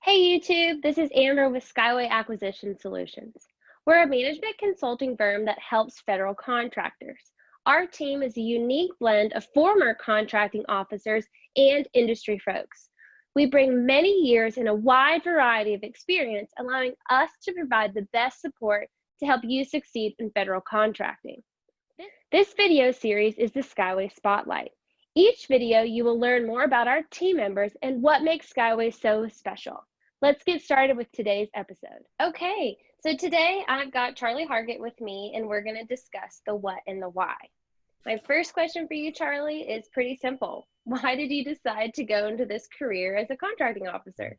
Hey YouTube, this is Amber with Skyway Acquisition Solutions. We're a management consulting firm that helps federal contractors. Our team is a unique blend of former contracting officers and industry folks. We bring many years and a wide variety of experience, allowing us to provide the best support to help you succeed in federal contracting. This video series is the Skyway Spotlight. Each video, you will learn more about our team members and what makes Skyway so special. Let's get started with today's episode. Okay, so today I've got Charlie Hargett with me, and we're going to discuss the what and the why. My first question for you, Charlie, is pretty simple. Why did you decide to go into this career as a contracting officer?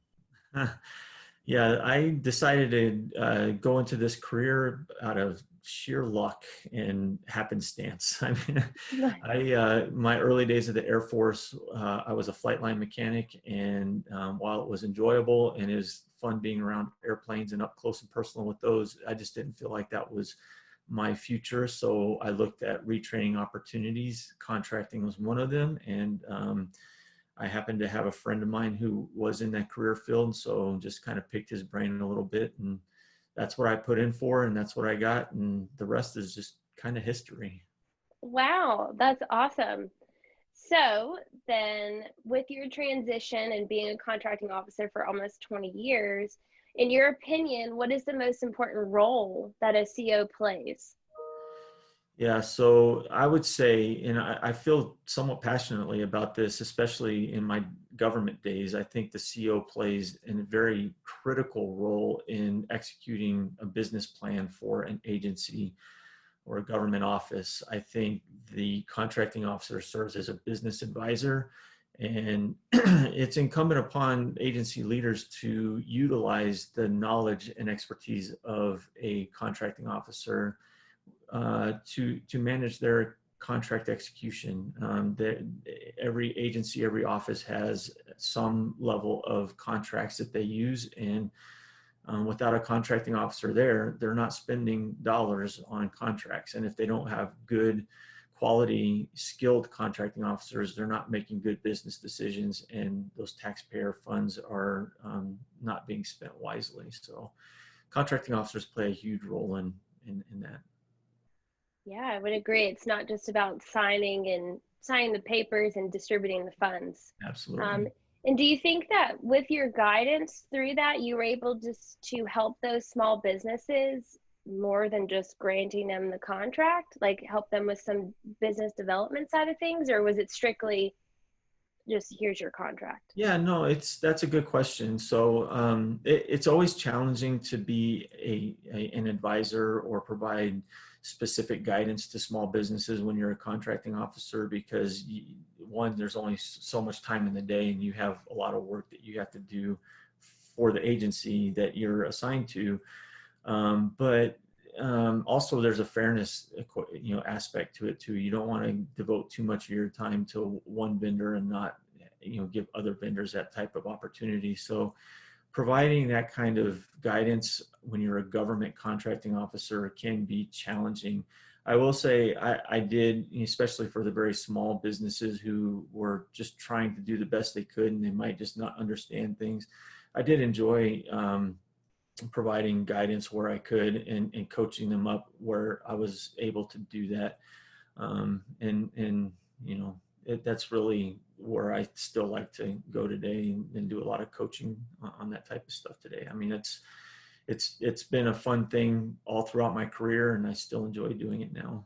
Yeah, I decided to go into this career out of sheer luck and happenstance. I mean, my early days of the Air Force, I was a flight line mechanic, and while it was enjoyable and it was fun being around airplanes and up close and personal with those, I just didn't feel like that was my future. So I looked at retraining opportunities. Contracting was one of them, and I happened to have a friend of mine who was in that career field, so just kind of picked his brain a little bit, and that's what I put in for, and that's what I got, and the rest is just kind of history. Wow, that's awesome. So then, with your transition and being a contracting officer for almost 20 years, in your opinion, what is the most important role that a CO plays? Yeah, so I would say, and I feel somewhat passionately about this, especially in my government days. I think the CO plays a very critical role in executing a business plan for an agency or a government office. I think the contracting officer serves as a business advisor, and it's incumbent upon agency leaders to utilize the knowledge and expertise of a contracting officer to manage their contract execution. Every agency, every office has some level of contracts that they use, and without a contracting officer there, they're not spending dollars on contracts. And if they don't have good quality, skilled contracting officers, they're not making good business decisions, and those taxpayer funds are not being spent wisely. So contracting officers play a huge role in that. Yeah, I would agree. It's not just about signing the papers and distributing the funds. Um, Absolutely. and do you think that with your guidance through that, you were able just to help those small businesses more than just granting them the contract, like help them with some business development side of things, or was it strictly just here's your contract? Yeah, no, that's a good question. So it's always challenging to be an advisor or provide specific guidance to small businesses when you're a contracting officer, because one, there's only so much time in the day, and you have a lot of work that you have to do for the agency that you're assigned to. But also there's a fairness, aspect to it too. You don't want to devote too much of your time to one vendor and not, give other vendors that type of opportunity. So providing that kind of guidance when you're a government contracting officer can be challenging. I will say I did, especially for the very small businesses who were just trying to do the best they could, and they might just not understand things. I did enjoy providing guidance where I could, and coaching them up where I was able to do that. And that's really where I still like to go today, and do a lot of coaching on that type of stuff today. I mean, it's been a fun thing all throughout my career, and I still enjoy doing it now.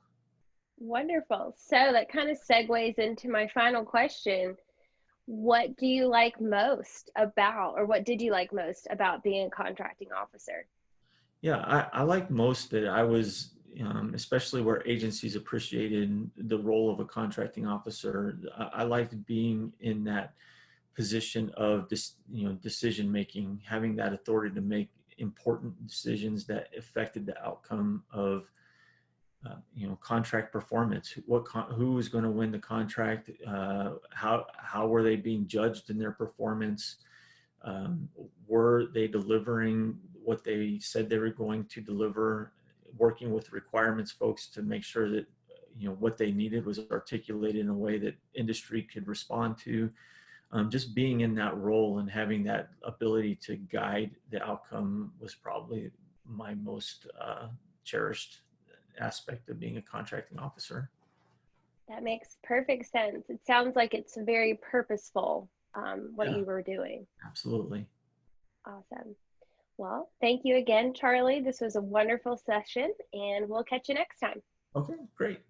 Wonderful. So that kind of segues into my final question. What do you like most about, or what did you like most about being a contracting officer? Yeah, I like most that I was, especially where agencies appreciated the role of a contracting officer. I liked being in that position of decision making, having that authority to make important decisions that affected the outcome of contract performance. Who was going to win the contract? How were they being judged in their performance? Were they delivering what they said they were going to deliver? Working with requirements folks to make sure that what they needed was articulated in a way that industry could respond to. just being in that role and having that ability to guide the outcome was probably my most cherished aspect of being a contracting officer. That makes perfect sense. It sounds like it's very purposeful, what Yeah, you were doing. absolutely. Awesome. Well, thank you again, Charlie. This was a wonderful session, and we'll catch you next time. Okay, great.